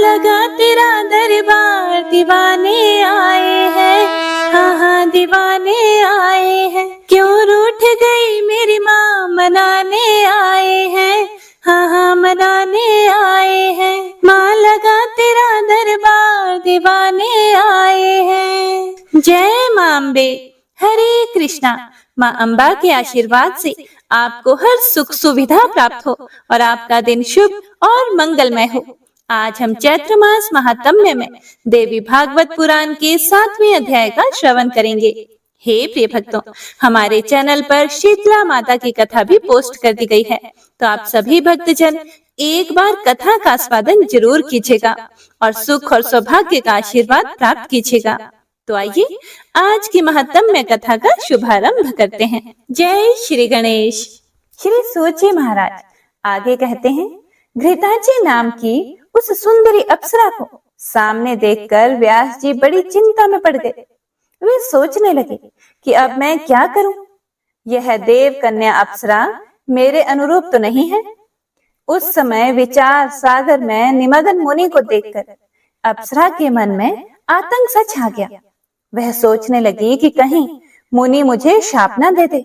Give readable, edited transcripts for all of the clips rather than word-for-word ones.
लगा तेरा दरबार, दीवाने आए हैं, हाँ हाँ दीवाने आए हैं। क्यों रूठ गई मेरी माँ, मनाने आए हैं, हाँ हाँ मनाने आए हैं। माँ लगा तेरा दरबार, दीवाने आए हैं। जय माँ अम्बे। हरे कृष्णा। माँ अम्बा के आशीर्वाद से आपको हर सुख सुविधा प्राप्त हो और आपका दिन शुभ और मंगलमय हो। आज हम चैत्र मास महात्म्य में देवी भागवत पुराण के 7वें अध्याय का श्रवण करेंगे। हे प्रिय भक्तों, हमारे चैनल पर शीतला माता की कथा भी पोस्ट कर दी गई है, तो आप सभी भक्तजन एक बार कथा का आस्वादन जरूर कीजिएगा और सुख और सौभाग्य का आशीर्वाद प्राप्त कीजिएगा। तो आइए आज की महात्म्य कथा का शुभारंभ करते हैं। जय श्री गणेश। श्री सूत जी महाराज आगे कहते हैं, घृताची नाम की उस सुंदरी अप्सरा को सामने देखकर व्यास जी बड़ी चिंता में पड़ गए। वे सोचने लगे कि अब मैं क्या करूं? यह देव कन्या अप्सरा मेरे अनुरूप तो नहीं है। उस समय विचार सागर में निमग्न मुनि को देखकर अप्सरा के मन में आतंक सा छा गया। वह सोचने लगी कि कहीं मुनि मुझे शाप न दे दे।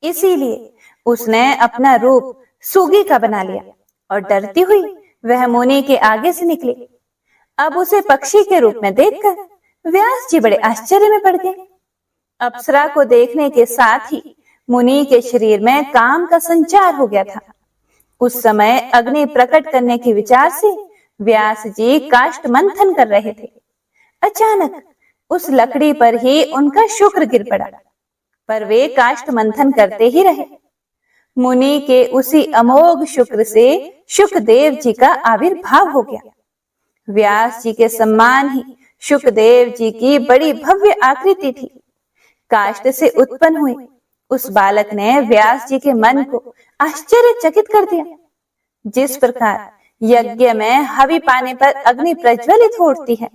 इसीलिए उसने अपना रूप सुगी का बना लिया और डरती हुई वह मुनि के आगे से निकली। अब उसे पक्षी के रूप में देखकर व्यास जी बड़े आश्चर्य में पड़ गए। अप्सरा को देखने के साथ ही मुनि के शरीर में काम का संचार हो गया था। उस समय अग्नि प्रकट करने के विचार से व्यास जी काष्ठ मंथन कर रहे थे। अचानक उस लकड़ी पर ही उनका शुक्र गिर पड़ा, पर वे काष्ठ मंथन करते ही रहे। मुनि के उसी अमोघ शुक्र से शुकदेव जी का आविर्भाव हो गया। व्यास जी के सम्मान ही शुकदेव जी की बड़ी भव्य आकृति थी। काष्ठ से उत्पन्न हुए उस बालक ने व्यास जी के मन को आश्चर्यचकित कर दिया। जिस प्रकार यज्ञ में हवि पाने पर अग्नि प्रज्वलित हो उठती है,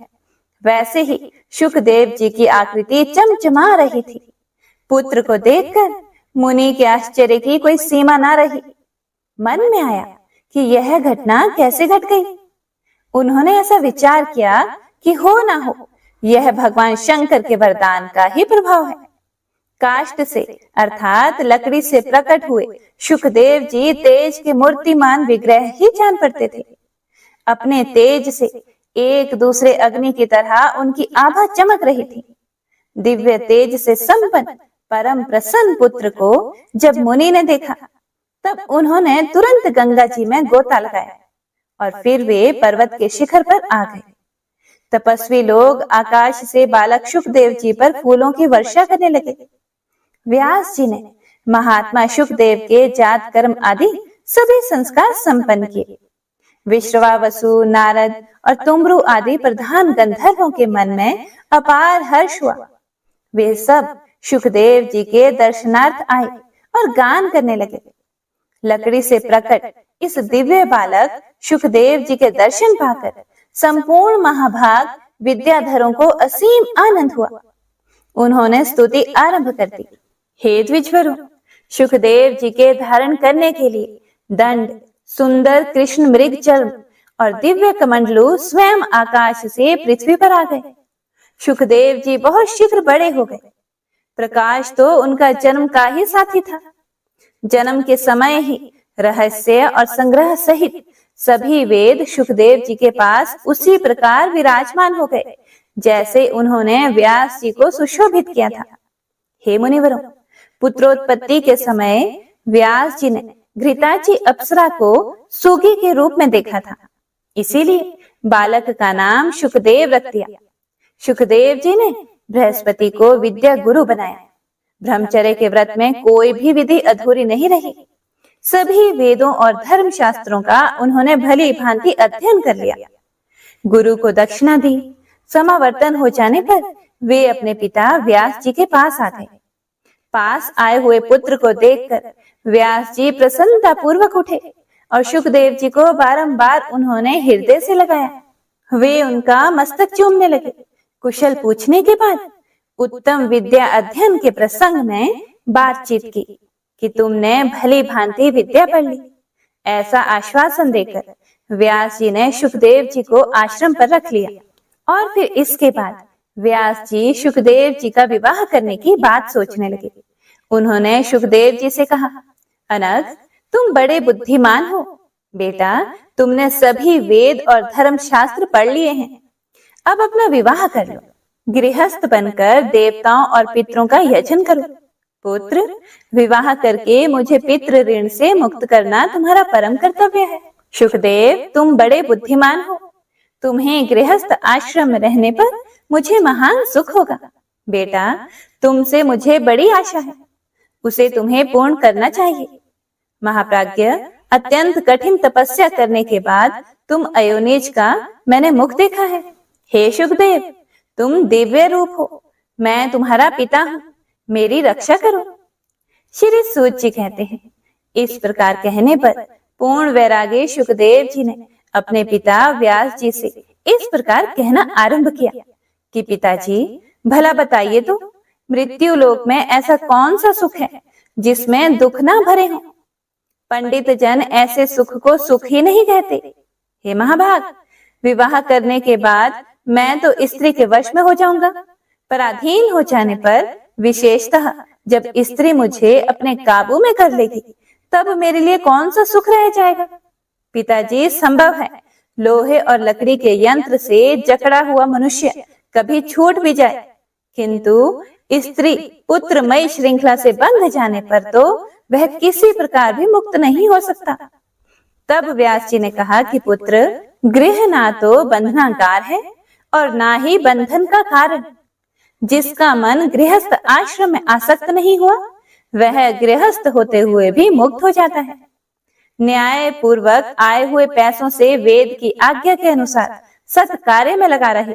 वैसे ही शुकदेव जी की आकृति चमचमा रही थी। पुत्र को देखकर मुनि के आश्चर्य की कोई सीमा न रही। मन में आया कि यह घटना कैसे घट गई। उन्होंने ऐसा विचार किया कि हो ना हो यह भगवान शंकर के वरदान का ही प्रभाव है। काष्ठ से अर्थात लकड़ी से प्रकट हुए शुकदेव जी तेज के मूर्तिमान विग्रह ही जान पड़ते थे। अपने तेज से एक दूसरे अग्नि की तरह उनकी आभा चमक रही थी। दिव्य तेज से संपन्न परम प्रसन्न पुत्र को जब मुनि ने देखा, तब उन्होंने तुरंत गंगा जी में गोता लगाया और फिर वे पर्वत के शिखर पर आ गए। तपस्वी लोग आकाश से बालक शुकदेव जी पर फूलों की वर्षा करने लगे। व्यास जी ने महात्मा शुकदेव के जात कर्म आदि सभी संस्कार संपन्न किए। विश्रवावसु, नारद और तुमरु आदि प्रधान गंधर्वों के मन में अपार हर्ष हुआ। वे सब शुकदेव जी के दर्शनार्थ आए और गान करने लगे। लकड़ी से प्रकट इस दिव्य बालक शुकदेव जी के दर्शन पाकर संपूर्ण महाभाग विद्याधरों को असीम आनंद हुआ। उन्होंने स्तुति आरंभ कर दी। हे द्विजवरों, शुकदेव जी के धारण करने के लिए दंड, सुंदर कृष्ण मृग चर्म और दिव्य कमंडलू स्वयं आकाश से पृथ्वी पर आ गए। शुकदेव जी बहुत शीघ्र बड़े हो गए। प्रकाश तो उनका जन्म का ही साथी था। जन्म के समय ही रहस्य और संग्रह सहित सभी वेद शुकदेव जी के पास उसी प्रकार विराजमान हो गए जैसे उन्होंने व्यास जी को सुशोभित किया था। हे मुनिवरों, पुत्रोत्पत्ति के समय व्यास जी ने घृताची अप्सरा को सुगी के रूप में देखा था, इसीलिए बालक का नाम शुकदेव रख दिया। शुकदेव जी ने बृहस्पति को विद्या गुरु बनाया। ब्रह्मचर्य के व्रत में कोई भी विधि अधूरी नहीं रही। सभी वेदों और धर्म शास्त्रों का उन्होंने भली भांति अध्ययन कर लिया। गुरु को दक्षिणा दी। समावर्तन हो जाने पर वे अपने पिता व्यास जी के पास आ गए। पास आए हुए पुत्र को देखकर व्यास जी प्रसन्नता पूर्वक उठे और शुकदेव जी को बारंबार उन्होंने हृदय से लगाया। वे उनका मस्तक चूमने लगे। कुशल पूछने के बाद उत्तम विद्या अध्ययन के प्रसंग में बातचीत की कि तुमने भली भांति विद्या पढ़ ली। ऐसा आश्वासन देकर व्यास जी ने सुखदेव जी को आश्रम पर रख लिया और फिर इसके बाद व्यास जी सुखदेव जी का विवाह करने की बात सोचने लगे। उन्होंने सुखदेव जी से कहा, अनग, तुम बड़े बुद्धिमान हो बेटा, तुमने सभी वेद और धर्म शास्त्र पढ़ लिए हैं, अब अपना विवाह कर लो, गृहस्थ बनकर देवताओं और पितरों का यजन करो। पुत्र, विवाह करके मुझे पितृ ऋण से मुक्त करना तुम्हारा परम कर्तव्य है। सुखदेव, तुम बड़े बुद्धिमान हो, तुम्हें गृहस्थ आश्रम में रहने पर मुझे महान सुख होगा। बेटा, तुमसे मुझे बड़ी आशा है, उसे तुम्हें पूर्ण करना चाहिए। महाप्राज्ञ, अत्यंत कठिन तपस्या करने के बाद तुम अयोनिज का मैंने मुख देखा है। हे सुखदेव, तुम दिव्य रूप हो, मैं तुम्हारा पिता हूँ, मेरी रक्षा करो। श्री सूत जी कहते हैं, इस प्रकार कहने पर पूर्ण वैरागी सुखदेव जी ने अपने पिता व्यास जी से इस प्रकार कहना आरंभ किया कि पिताजी, भला बताइए तो, मृत्यु लोक में ऐसा कौन सा सुख है जिसमें दुख ना भरे हों? पंडित जन ऐसे सुख को सुख ही नहीं कहते। हे महाभाग, विवाह करने के बाद मैं तो स्त्री के वश में हो जाऊंगा, पराधीन हो जाने पर, विशेषतः जब स्त्री मुझे अपने काबू में कर लेगी, तब मेरे लिए कौन सा सुख रह जाएगा? पिताजी, संभव है लोहे और लकड़ी के यंत्र से जकड़ा हुआ मनुष्य कभी छूट भी जाए, किंतु स्त्री पुत्रमयी श्रृंखला से बंध जाने पर तो वह किसी प्रकार भी मुक्त नहीं हो सकता। तब व्यास जी ने कहा कि पुत्र, गृह ना तो बंधनागार है और ना ही बंधन का कारण। जिसका मन गृहस्थ आश्रम में आसक्त नहीं हुआ, वह गृहस्थ होते हुए भी मुक्त हो जाता है। न्याय पूर्वक आए हुए पैसों से वेद की आज्ञा के अनुसार सत कार्य में लगा रहे,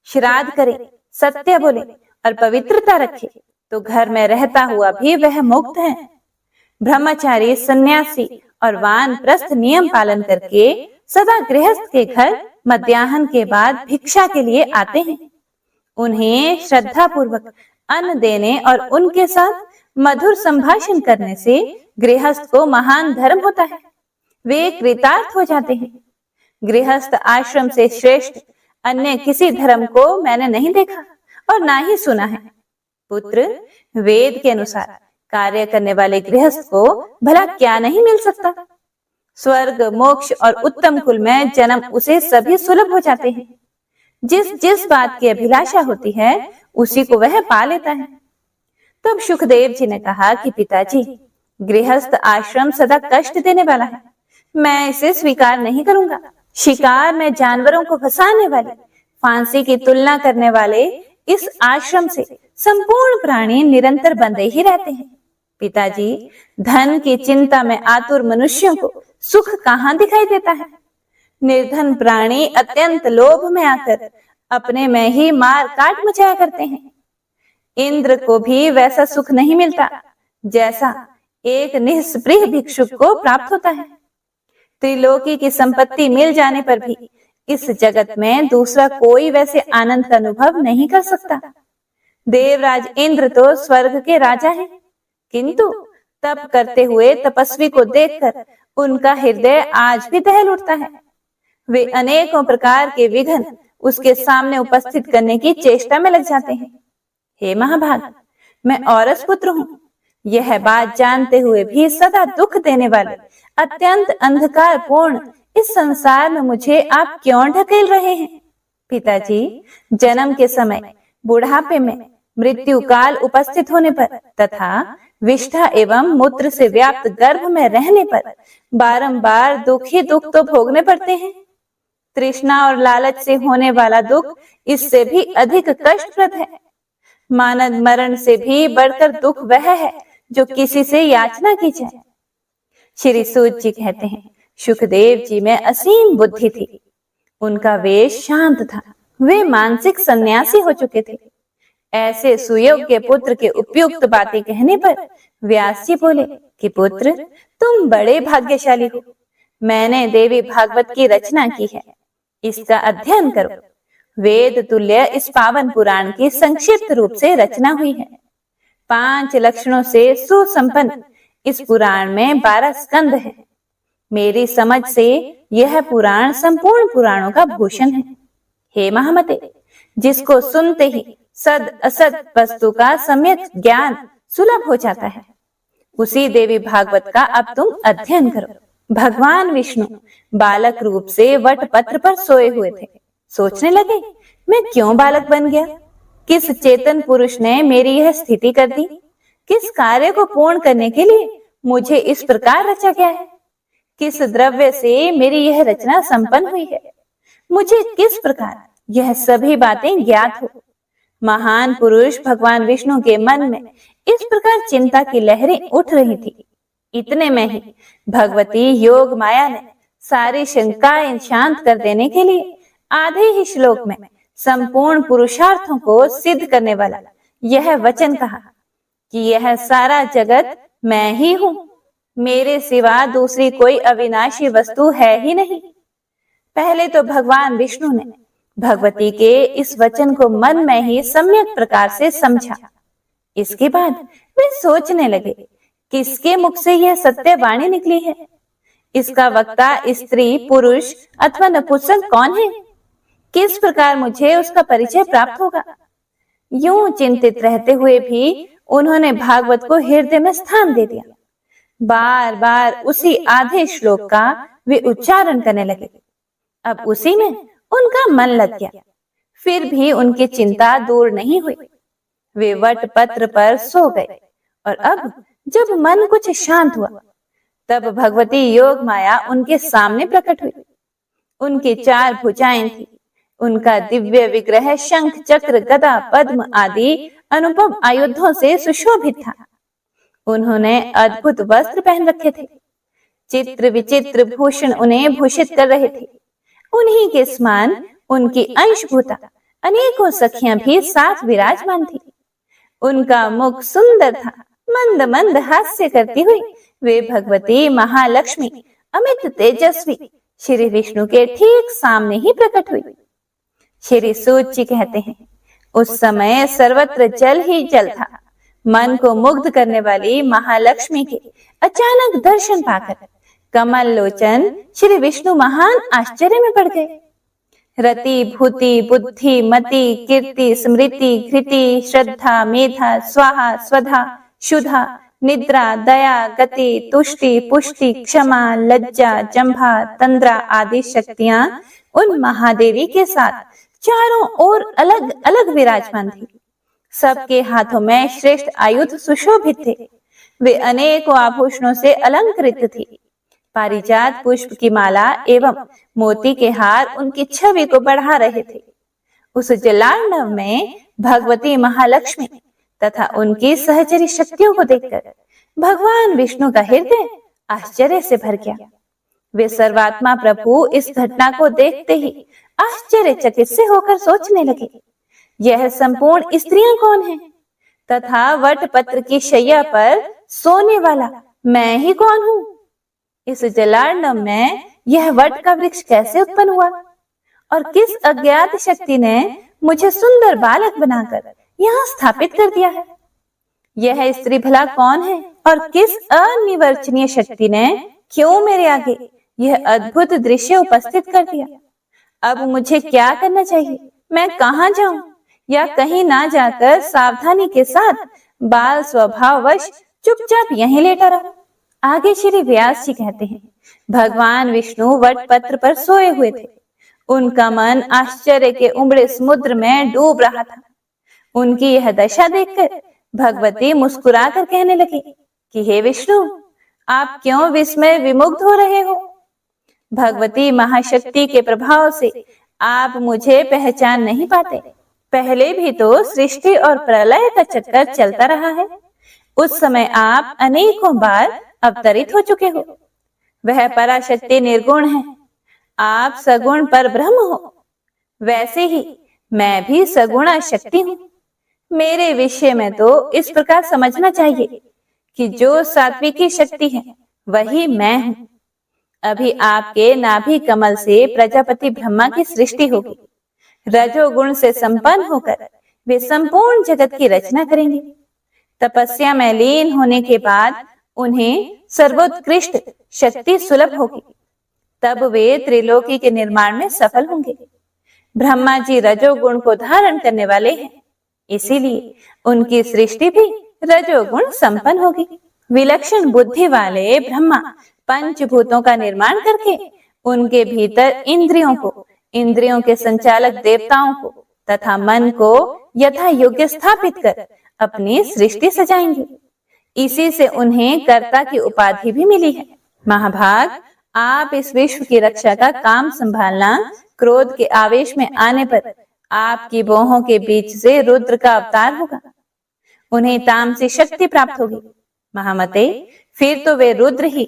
श्राद्ध करे, सत्य बोले और पवित्रता रखे, तो घर में रहता हुआ भी वह मुक्त है। ब्रह्मचारी, सन्यासी और वानप्रस्थ नियम पालन करके सदा गृहस्थ के घर मध्याह्न के बाद भिक्षा के लिए आते हैं। उन्हें श्रद्धा पूर्वक अन्न देने और उनके साथ मधुर संभाषण करने से गृहस्थ को महान धर्म होता है, वे कृतार्थ हो जाते हैं। गृहस्थ आश्रम से श्रेष्ठ अन्य किसी धर्म को मैंने नहीं देखा और ना ही सुना है। पुत्र, वेद के अनुसार कार्य करने वाले गृहस्थ को भला क्या नहीं मिल सकता? स्वर्ग, मोक्ष और उत्तम कुल में जन्म उसे सभी सुलभ हो जाते हैं। जिस जिस बात की अभिलाषा होती है उसी को वह पा लेता है। तब सुखदेव जी ने कहा कि पिताजी, गृहस्थ आश्रम सदा कष्ट देने वाला है, मैं इसे स्वीकार नहीं करूंगा। शिकार में जानवरों को फंसाने वाले, फांसी की तुलना करने वाले इस आश्रम से संपूर्ण प्राणी निरंतर बंधे ही रहते हैं। पिताजी, धन की चिंता में आतुर मनुष्यों को सुख कहाँ दिखाई देता है? निर्धन प्राणी अत्यंत लोभ में आकर अपने में ही मार काट मचाया करते हैं। इंद्र को भी वैसा सुख नहीं मिलता जैसा एक निःस्पृह भिक्षुक को प्राप्त होता है। त्रिलोकी की संपत्ति मिल जाने पर भी इस जगत में दूसरा कोई वैसे आनंद का अनुभव नहीं कर सकता। देवराज इंद्र तो स्वर्ग के राजा हैं, किंतु तप करते हुए तपस्वी को देखकर उनका हृदय आज भी दहल उठता है। वे अनेकों प्रकार के विघ्न उसके सामने उपस्थित करने की चेष्टा में लग जाते हैं। हे महाभाग, मैं औरस पुत्र हूँ, यह बात जानते हुए भी सदा दुख देने वाले अत्यंत अंधकार पूर्ण इस संसार में मुझे आप क्यों ढकेल रहे हैं? पिताजी, जन्म के समय, बुढ़ापे में, मृत्यु काल उपस्थित होने पर तथा विष्ठा एवं मूत्र से व्याप्त गर्भ में रहने पर बारंबार दुख ही दुख तो भोगने पड़ते हैं। तृष्णा और लालच से होने वाला दुख इससे भी अधिक कष्टप्रद है। मानव मरण से भी बढ़कर दुख वह है जो किसी से याचना की जाए। श्री सूत जी कहते हैं, सुखदेव जी में असीम बुद्धि थी, उनका वेश शांत था, वे मानसिक सन्यासी हो चुके थे। ऐसे सुयोग्य पुत्र के उपयुक्त बातें कहने पर व्यास जी बोले कि पुत्र, तुम बड़े भाग्यशाली हो, मैंने देवी भागवत की रचना की है, इसका अध्ययन करो। वेद तुल्य इस पावन पुराण की संक्षिप्त रूप से रचना हुई है। 5 लक्षणों से सुसंपन्न इस पुराण में 12 स्कंद हैं। मेरी समझ से यह पुराण संपूर्ण पुराणों का भूषण है। हे महामते, जिसको सुनते ही सद असत वस्तु का सम्यक ज्ञान सुलभ हो जाता है, उसी देवी भागवत का अब तुम अध्ययन करो। भगवान विष्णु बालक रूप से वट पत्र पर सोए हुए थे। सोचने लगे, मैं क्यों बालक बन गया? किस चेतन पुरुष ने मेरी यह स्थिति कर दी? किस कार्य को पूर्ण करने के लिए मुझे इस प्रकार रचा गया है? किस द्रव्य से मेरी यह रचना संपन्न हुई है? मुझे किस प्रकार यह सभी बातें ज्ञात हो? महान पुरुष भगवान विष्णु के मन में इस प्रकार चिंता की लहरें उठ रही थी। इतने में ही भगवती योग माया ने सारी शंकाएं शांत कर देने के लिए आधे ही श्लोक में संपूर्ण पुरुषार्थों को सिद्ध करने वाला यह वचन कहा कि यह सारा जगत मैं ही हूं, मेरे सिवा दूसरी कोई अविनाशी वस्तु है ही नहीं। पहले तो भगवान विष्णु ने भगवती के इस वचन को मन में ही सम्यक प्रकार से समझा। इसके बाद वे सोचने लगे, किसके मुख से यह सत्य वाणी निकली है? इसका वक्ता स्त्री, पुरुष अथवा नपुंसक कौन है? किस प्रकार मुझे उसका परिचय प्राप्त होगा? यूं चिंतित रहते हुए भी उन्होंने भागवत को हृदय में स्थान दे दिया। बार बार उसी आधे श्लोक का वे उच्चारण करने लगे। अब उसी में उनका मन लग गया। फिर भी उनकी चिंता दूर नहीं हुई। वे वट पत्र पर सो गए और अब जब मन कुछ शांत हुआ, तब भगवती योग माया उनके सामने प्रकट हुई। उनकी 4 भुजाएं थी। उनका दिव्य विग्रह शंख, चक्र, गदा, पद्म आदि अनुपम आयुधों से सुशोभित था। उन्होंने अद्भुत वस्त्र पहन रखे थे। चित्र विचित्र भूषण उन्हें भूषित कर रहे थे। उन्हीं के समान उनकी अंशभूता अनेकों सखियां भी साथ विराजमान थी। उनका मुख सुंदर था। मंद मंद हास्य करती हुई वे भगवती महालक्ष्मी अमित तेजस्वी श्री विष्णु के ठीक सामने ही प्रकट हुई। श्री सूत जी कहते हैं, उस समय सर्वत्र जल ही जल था। मन को मुग्ध करने वाली महालक्ष्मी के अचानक दर्शन पाकर कमल लोचन श्री विष्णु महान आश्चर्य में पड़ गए। रति, भूति, बुद्धि, मति, कीर्ति, स्मृति, घृति, श्रद्धा, मेधा, स्वाहा, स्वधा, शुद्धा, निद्रा, दया, गति, तुष्टि, पुष्टि, क्षमा, लज्जा, जंभा, तंद्रा आदि शक्तियां उन महादेवी के साथ चारों ओर अलग अलग विराजमान थी। सबके हाथों में श्रेष्ठ आयुध सुशोभित थे। वे अनेकों आभूषणों से अलंकृत थी। पारिजात पुष्प की माला एवं मोती के हार उनकी छवि को बढ़ा रहे थे। उस जलार्णव में भगवती महालक्ष्मी तथा उनकी सहचरी शक्तियों को देखकर भगवान विष्णु का हृदय आश्चर्य से भर गया। वे सर्वात्मा प्रभु इस घटना को देखते ही आश्चर्यचकित से होकर सोचने लगे, यह संपूर्ण स्त्रियां कौन हैं? तथा वट पत्र की शैया पर सोने वाला मैं ही कौन हूं? इस जलार्णव में यह वट का वृक्ष कैसे उत्पन्न हुआ? और किस अज्ञात शक्ति ने मुझे सुंदर बालक बनाकर यहाँ स्थापित कर दिया है? यह स्त्री भला कौन है? और किस अनिवर्चनीय शक्ति ने क्यों मेरे आगे यह अद्भुत दृश्य उपस्थित कर दिया? अब मुझे क्या करना चाहिए? मैं कहाँ जाऊं? या कहीं ना जाकर सावधानी के साथ बाल स्वभाववश चुपचाप यहीं लेटा रहा? आगे श्री व्यास जी कहते हैं, भगवान विष्णु वट पत्र पर सोए हुए थे। उनका मन आश्चर्य के उमड़े समुद्र में डूब रहा था। उनकी यह दशा देखकर भगवती मुस्कुराकर कहने लगी कि हे विष्णु, आप क्यों विस्मय विमुग्ध हो रहे हो? भगवती महाशक्ति के प्रभाव से आप मुझे पहचान नहीं पाते। पहले भी तो सृष्टि और प्रलय का चक्कर चलता रहा है। उस समय आप अनेकों बार अवतरित हो चुके हो। वह पराशक्ति निर्गुण है, आप सगुण पर ब्रह्म हो। वैसे ही मैं भी सगुणा शक्ति हूँ। मेरे विषय में तो इस प्रकार समझना चाहिए कि जो सात्विकी शक्ति है वही मैं हूँ। अभी आपके नाभि कमल से प्रजापति ब्रह्मा की सृष्टि होगी। रजोगुण से संपन्न होकर वे संपूर्ण जगत की रचना करेंगे। तपस्या में लीन होने के बाद उन्हें सर्वोत्कृष्ट शक्ति सुलभ होगी, तब वे त्रिलोकी के निर्माण में सफल होंगे। ब्रह्मा जी रजोगुण को धारण करने वाले हैं, इसीलिए उनकी सृष्टि भी रजोगुण संपन्न होगी। विलक्षण बुद्धि वाले ब्रह्मा पंचभूतों का निर्माण करके उनके भीतर इंद्रियों को, इंद्रियों के संचालक देवताओं को तथा मन को यथा योग्य स्थापित कर अपनी सृष्टि सजाएंगे। इसी से उन्हें कर्ता की उपाधि भी मिली है। महाभाग, आप इस विश्व की रक्षा का काम संभालना। क्रोध के आवेश में आने पर आपकी बाहों के बीच से रुद्र का अवतार होगा, उन्हें तामसी शक्ति प्राप्त होगी। महामते, फिर तो वे रुद्र ही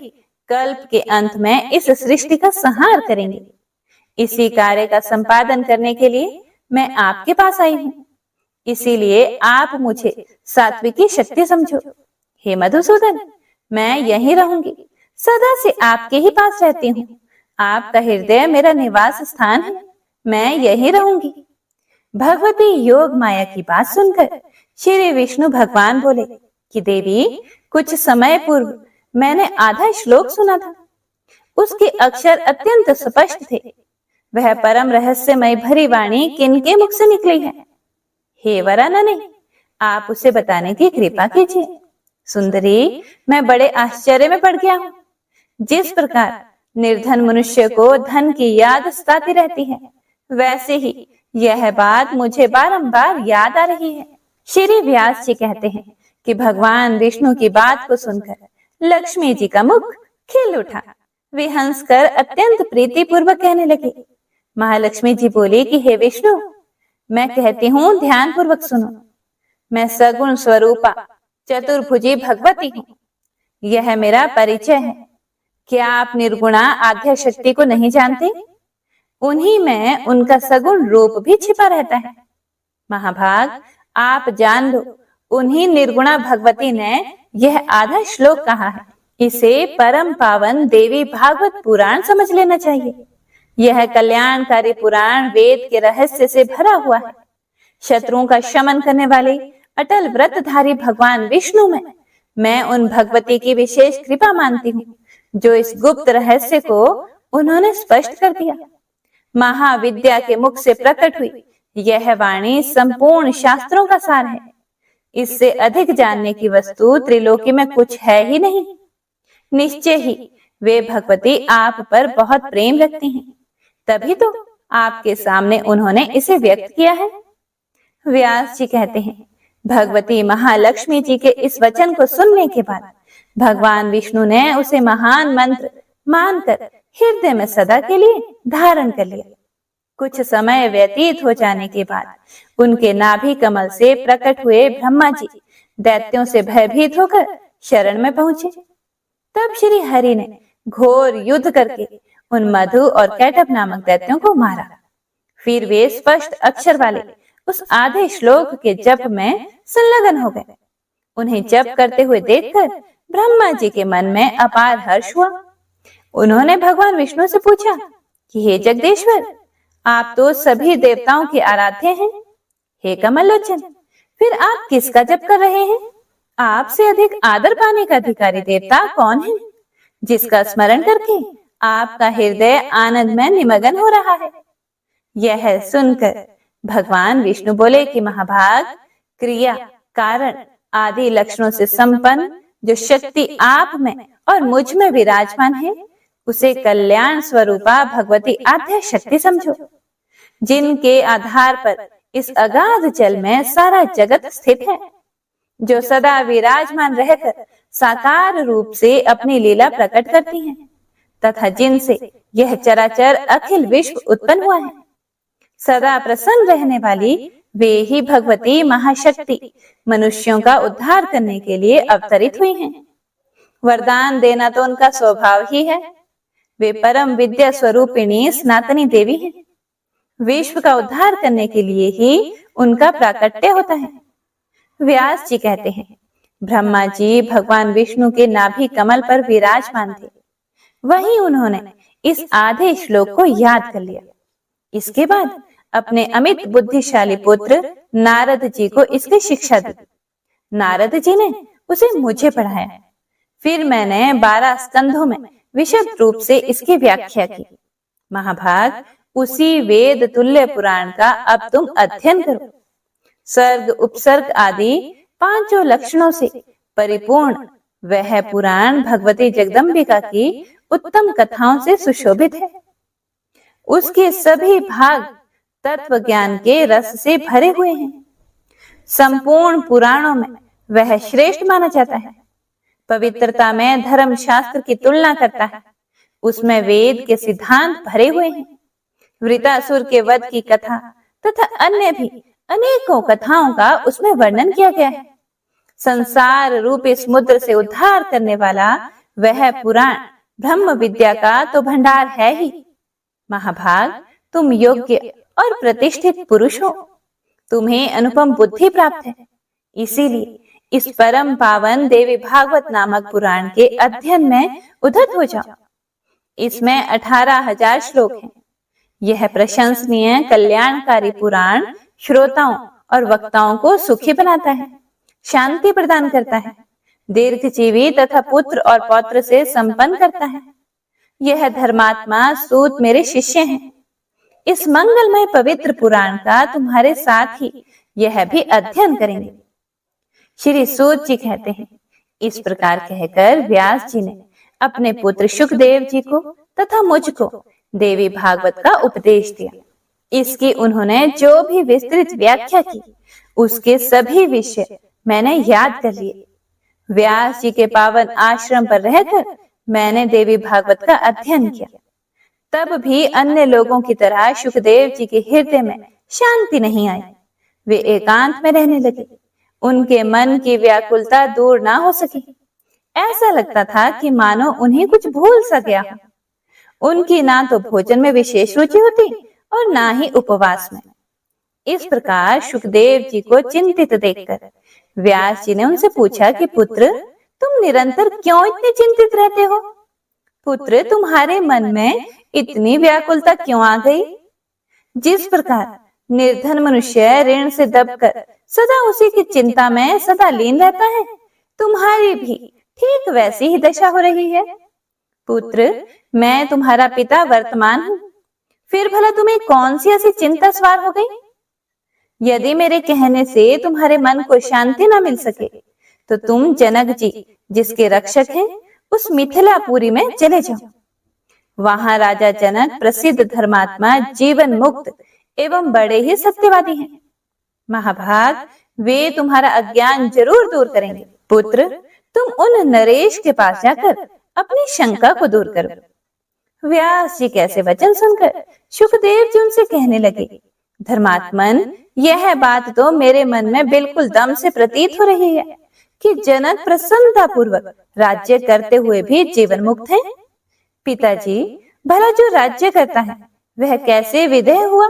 कल्प के अंत में इस सृष्टि का संहार करेंगे। इसी कार्य का संपादन करने के लिए मैं आपके पास आई हूँ, इसीलिए आप मुझे सात्विकी शक्ति समझो। हे मधुसूदन, मैं यहीं रहूंगी, सदा से आपके ही पास रहती हूँ। आपका हृदय मेरा निवास स्थान है, मैं यहीं रहूंगी। भगवती योग माया की बात सुनकर श्री विष्णु भगवान बोले कि देवी, कुछ समय पूर्व मैंने आधा श्लोक सुना था। उसके अक्षर अत्यंत स्पष्ट थे। वह परम रहस्यमय भरी वाणी किनके मुख से निकली है? हे वरानने, आप उसे बताने की कृपा कीजिए। सुंदरी, मैं बड़े आश्चर्य में पड़ गया हूँ। जिस प्रकार निर्धन मनुष्य को धन की याद सताती रहती है, वैसे ही यह बात मुझे बारंबार याद आ रही है। श्री व्यास जी कहते हैं कि भगवान विष्णु की बात को सुनकर लक्ष्मी जी का मुख खिल उठा। वे हंसकर अत्यंत प्रीति पूर्वक कहने लगे। महालक्ष्मी जी बोली कि हे विष्णु, मैं कहती हूँ, ध्यान पूर्वक सुनो। मैं सगुण स्वरूपा चतुर्भुजी भगवती हूँ, यह मेरा परिचय है। क्या आप निर्गुणा आद्या शक्ति को नहीं जानते? उन्हीं में उनका सगुण रूप भी छिपा रहता है। महाभाग, आप जान लो, उन्हीं निर्गुणा भगवती ने यह आधा श्लोक कहा है। इसे परम पावन देवी भागवत पुराण समझ लेना चाहिए। यह कल्याणकारी पुराण वेद के रहस्य से भरा हुआ है। शत्रुओं का शमन करने वाले अटल व्रतधारी भगवान विष्णु में मैं उन भगवती की विशेष कृपा मानती हूँ, जो इस गुप्त रहस्य को उन्होंने स्पष्ट कर दिया। महाविद्या के मुख से प्रकट हुई यह वाणी संपूर्ण शास्त्रों का सार है। इससे अधिक जानने की वस्तु त्रिलोकी में कुछ है ही नहीं। निश्चय ही वे भगवती आप पर बहुत प्रेम रखती हैं, तभी तो आपके सामने उन्होंने इसे व्यक्त किया है। व्यास जी कहते हैं, भगवती महालक्ष्मी जी के इस वचन को सुनने के बाद भगवान विष्णु ने उसे महान मंत्र मानकर हृदय में सदा के लिए धारण कर लिया। कुछ समय व्यतीत हो जाने के बाद उनके नाभि कमल से प्रकट हुए ब्रह्मा जी दैत्यों से भयभीत होकर शरण में पहुंचे। तब श्री हरि ने घोर युद्ध करके उन मधु और कैटभ नामक दैत्यों को मारा। फिर वे स्पष्ट अक्षर वाले उस आधे श्लोक के जप में संलग्न हो गए। उन्हें जप करते हुए देखकर ब्रह्मा जी के मन में अपार हर्ष हुआ। उन्होंने भगवान विष्णु से पूछा कि हे जगदीश्वर, आप तो सभी देवताओं के आराध्य हैं। हे कमलोचन, फिर आप किसका जप कर रहे हैं? आपसे अधिक आदर पाने का अधिकारी देवता कौन है, जिसका स्मरण करके आपका हृदय आनंद में निमग्न हो रहा है? यह सुनकर भगवान विष्णु बोले कि महाभाग, क्रिया, कारण आदि लक्षणों से संपन्न जो शक्ति आप में और मुझ में विराजमान है, उसे कल्याण स्वरूपा भगवती आद्या शक्ति समझो, जिनके आधार पर इस अगाध जल में सारा जगत स्थित है, जो सदा विराजमान रहकर साकार रूप से अपनी लीला प्रकट करती हैं, तथा जिनसे यह चराचर अखिल विश्व उत्पन्न हुआ है। सदा प्रसन्न रहने वाली वे ही भगवती महाशक्ति मनुष्यों का उद्धार करने के लिए अवतरित हुई हैं। वरदान देना तो उनका स्वभाव ही है। वे परम विद्या स्वरूपिणी सनातनी देवी हैं। विश्व का उद्धार करने के लिए ही उनका प्राकट्य होता है। व्यास जी कहते हैं, ब्रह्मा जी भगवान विष्णु के नाभि कमल पर विराजमान थे। वहीं उन्होंने इस आधे श्लोक को याद कर लिया। इसके बाद अपने अमित बुद्धिशाली पुत्र नारद जी को इसकी शिक्षा दी। नारद जी ने उसे मुझे पढ़ाया। फिर मैंने 12 स्कंधों में विशद रूप से इसकी व्याख्या की। महाभाग, उसी वेद तुल्य पुराण का अब तुम अध्ययन करो। सर्ग उपसर्ग आदि 5 लक्षणों से परिपूर्ण वह पुराण भगवती जगदम्बिका की उत्तम कथाओं से सुशोभित है। उसके सभी भाग तत्व ज्ञान के रस से भरे हुए हैं। संपूर्ण पुराणों में वह श्रेष्ठ माना जाता है। पवित्रता में धर्म शास्त्र की तुलना करता है। उसमें वेद के सिद्धांत भरे हुए हैं। वृतासुर के वध की कथा तथा अन्य भी अनेकों कथाओं का उसमें वर्णन किया गया है। संसार रूपी समुद्र से उद्धार करने वाला वह पुराण ब्रह्म विद्या का तो भंडार है ही। महाभाग, तुम योग्य और प्रतिष्ठित पुरुष हो। तुम्हें अनुपम बुद्धि प्राप्त है। इसीलिए इस परम पावन देवी भागवत नामक पुराण के अध्ययन में उद्धत हो जाओ। इसमें 18,000 श्लोक हैं। यह प्रशंसनीय कल्याणकारी पुराण श्रोताओं और वक्ताओं को सुखी बनाता है, शांति प्रदान करता है, दीर्घजीवी तथा पुत्र और पौत्र से संपन्न करता है। यह धर्मात्मा सूत मेरे शिष्य हैं। इस मंगलमय पवित्र पुराण का तुम्हारे साथ ही यह भी अध्ययन करेंगे। श्री सूत जी कहते हैं, इस प्रकार कहकर व्यास जी ने अपने पुत्र शुकदेव जी को तथा मुझको देवी भागवत का उपदेश दिया। इसकी उन्होंने जो भी विस्तृत व्याख्या की, उसके सभी विषय मैंने याद कर लिए। व्यास जी के पावन आश्रम पर रहकर मैंने देवी भागवत का अध्ययन किया। तब भी अन्य लोगों की तरह शुकदेव जी के हृदय में शांति नहीं आई। वे एकांत में रहने लगे। उनके मन की व्याकुलता दूर ना हो सकी। ऐसा लगता था कि मानो उन्हें कुछ भूल सा गया हो। उनकी ना तो भोजन में विशेष रुचि होती और ना ही उपवास में। इस प्रकार शुकदेव जी को चिंतित देखकर व्यास जी ने उनसे पूछा कि पुत्र, तुम निरंतर क्यों इतने चिंतित रहते हो? पुत्र, तुम्हारे मन में इतनी व्याकुलता क्यों आ गई? जिस प्रकार निर्धन मनुष्य ऋण से दबकर सदा उसी की चिंता में सदा लीन रहता है, तुम्हारी भी ठीक वैसी ही दशा हो रही है। पुत्र, मैं तुम्हारा पिता वर्तमान हूँ। फिर भला तुम्हें कौन सी ऐसी चिंता सवार हो गई? यदि मेरे कहने से तुम्हारे मन को शांति न मिल सके तो तुम जनक जी, जिसके रक्षक हैं, उस मिथिलापुरी में चले जाओ। वहां राजा जनक प्रसिद्ध धर्मात्मा, जीवन मुक्त एवं बड़े ही सत्यवादी हैं। महाभाग, वे तुम्हारा अज्ञान जरूर दूर करेंगे। पुत्र, तुम उन नरेश के पास जाकर अपनी शंका को दूर करो। व्यास जी कैसे वचन सुनकर शुकदेव जी उनसे कहने लगे, धर्मात्मन, यह बात तो मेरे मन में बिल्कुल दम से प्रतीत हो रही है कि जनक प्रसन्नता पूर्वक राज्य करते हुए भी जीवन मुक्त है। पिताजी, भला जो राज्य करता है वह कैसे विदेह हुआ?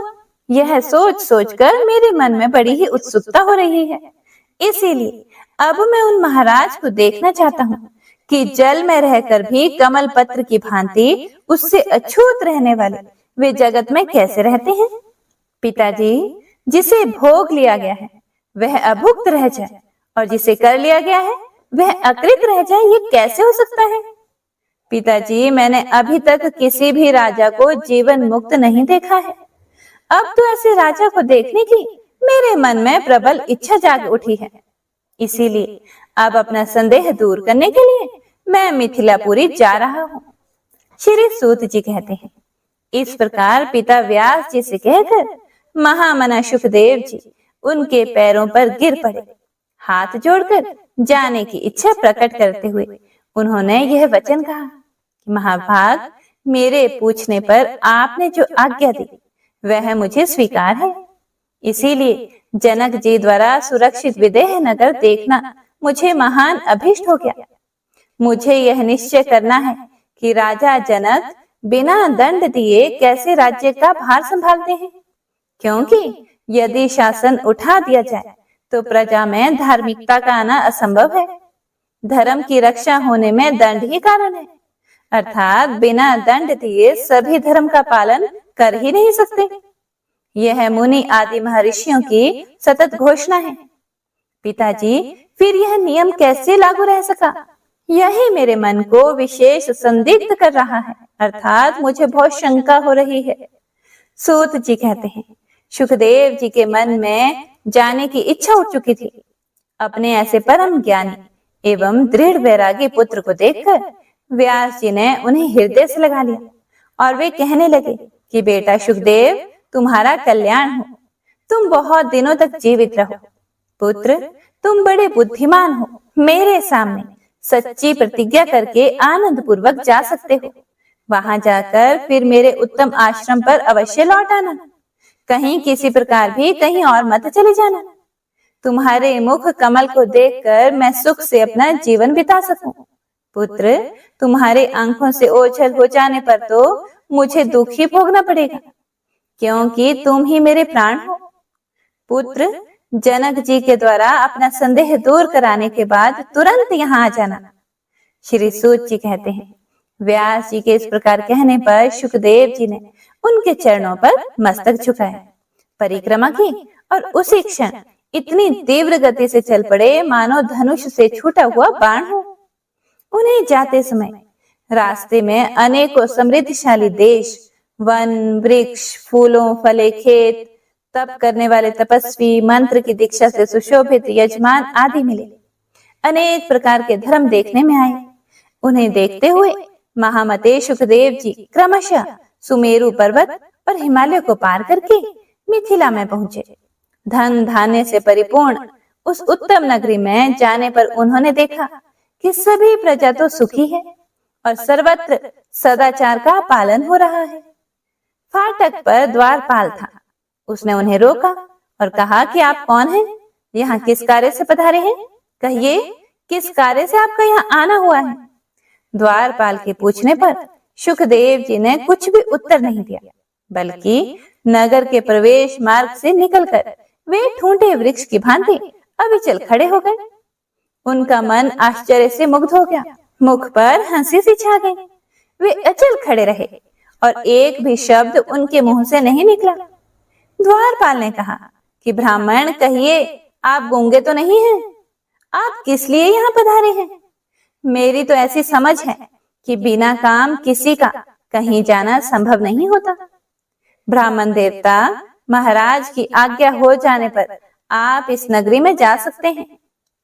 यह सोच सोचकर मेरे मन में बड़ी ही उत्सुकता हो रही है। इसीलिए अब मैं उन महाराज को देखना चाहता हूँ कि जल में रहकर भी कमल पत्र की भांति उससे अछूत रहने वाले वे जगत में कैसे रहते हैं। पिताजी, जिसे भोग लिया गया है वह अभुक्त रह जाए और जिसे कर लिया गया है वह अकृत रह जाए, ये कैसे हो सकता है? पिताजी, मैंने अभी तक किसी भी राजा को जीवन मुक्त नहीं देखा है। अब तो ऐसे राजा को देखने की मेरे मन में प्रबल इच्छा जाग उठी है। इसीलिए अब अपना संदेह दूर करने के लिए मैं मिथिलापुरी जा रहा हूँ। श्री सूत जी कहते हैं, इस प्रकार पिता व्यास जी से कहकर महामना शुकदेव जी उनके पैरों पर गिर पड़े। हाथ जोड़कर जाने की इच्छा प्रकट करते हुए उन्होंने यह वचन कहा, महाभाग, मेरे पूछने पर आपने जो आज्ञा दी वह मुझे स्वीकार है। इसीलिए जनक जी द्वारा सुरक्षित विदेह नगर देखना मुझे महान अभिष्ट हो गया। मुझे यह निश्चय करना है कि राजा जनक बिना दंड दिए कैसे राज्य का भार संभालते हैं, क्योंकि यदि शासन उठा दिया जाए तो प्रजा में धार्मिकता का आना असंभव है। धर्म की रक्षा होने में दंड ही कारण है, अर्थात बिना दंड दिए सभी धर्म का पालन कर ही नहीं सकते। यह मुनि आदि महर्षियों की सतत घोषणा है। पिताजी, फिर यह नियम कैसे लागू रह सका? यही मेरे मन को विशेष संदिग्ध कर रहा है, अर्थात मुझे बहुत शंका हो रही है। सूत जी कहते हैं, सुखदेव जी के मन में जाने की इच्छा उठ चुकी थी। अपने ऐसे परम ज्ञानी एवं दृढ़ वैरागी पुत्र को देखकर व्यास जी ने उन्हें हृदय से लगा लिया और वे कहने लगे कि बेटा सुखदेव, तुम्हारा कल्याण हो, तुम बहुत दिनों तक जीवित रहो। पुत्र, तुम बड़े बुद्धिमान हो, मेरे सामने सच्ची प्रतिज्ञा करके आनंद पूर्वक जा सकते हो। वहां जाकर फिर मेरे उत्तम आश्रम पर अवश्य लौट आना, कहीं किसी प्रकार भी कहीं और मत चले जाना। तुम्हारे मुख कमल को देखकर मैं सुख से अपना जीवन बिता सकूं। पुत्र, तुम्हारे आंखों से ओझल हो जाने पर तो मुझे दुख ही भोगना पड़ेगा, क्योंकि तुम ही मेरे प्राण हो। पुत्र, जनक जी के द्वारा अपना संदेह दूर कराने के बाद तुरंत यहाँ आ जाना। श्री सूत जी कहते हैं, व्यास जी के इस प्रकार कहने पर सुखदेव जी ने उनके चरणों पर मस्तक झुकाया, परिक्रमा की और उसी क्षण इतनी तीव्र गति से चल पड़े मानो धनुष से छूटा हुआ बाण हो। उन्हें जाते समय रास्ते में अनेकों समृद्धशाली देश, वन, वृक्ष, फूलों फले खेत, तप करने वाले तपस्वी, मंत्र की दीक्षा से सुशोभित यजमान आदि मिले। अनेक प्रकार के धर्म देखने में आए। उन्हें देखते हुए महामते सुखदेव जी क्रमशः सुमेरु पर्वत और हिमालय को पार करके मिथिला में पहुंचे। धन धान्य से परिपूर्ण उस उत्तम नगरी में जाने पर उन्होंने देखा कि सभी प्रजा तो सुखी है और सर्वत्र सदाचार का पालन हो रहा है। फाटक पर द्वारपाल था। उसने उन्हें रोका और कहा कि आप कौन हैं? यहाँ किस कार्य से पधारे हैं? कहिए, किस कार्य से आपका यहाँ आना हुआ है? द्वारपाल के पूछने पर सुखदेव जी ने कुछ भी उत्तर नहीं दिया, बल्कि नगर के प्रवेश मार्ग से निकलकर वे ठूंठे वृक्ष की भांति अविचल खड़े हो गए। उनका मन आश्चर्य से मुग्ध हो गया, मुख पर हंसी सी छा गई। वे अचल खड़े रहे और एक भी शब्द उनके मुंह से नहीं निकला। द्वारपाल ने कहा कि ब्राह्मण, कहिए, आप गूंगे तो नहीं हैं? आप किस लिए यहाँ पधारे हैं? मेरी तो ऐसी समझ है कि बिना काम किसी का कहीं जाना संभव नहीं होता। ब्राह्मण देवता, महाराज की आज्ञा हो जाने पर आप इस नगरी में जा सकते हैं।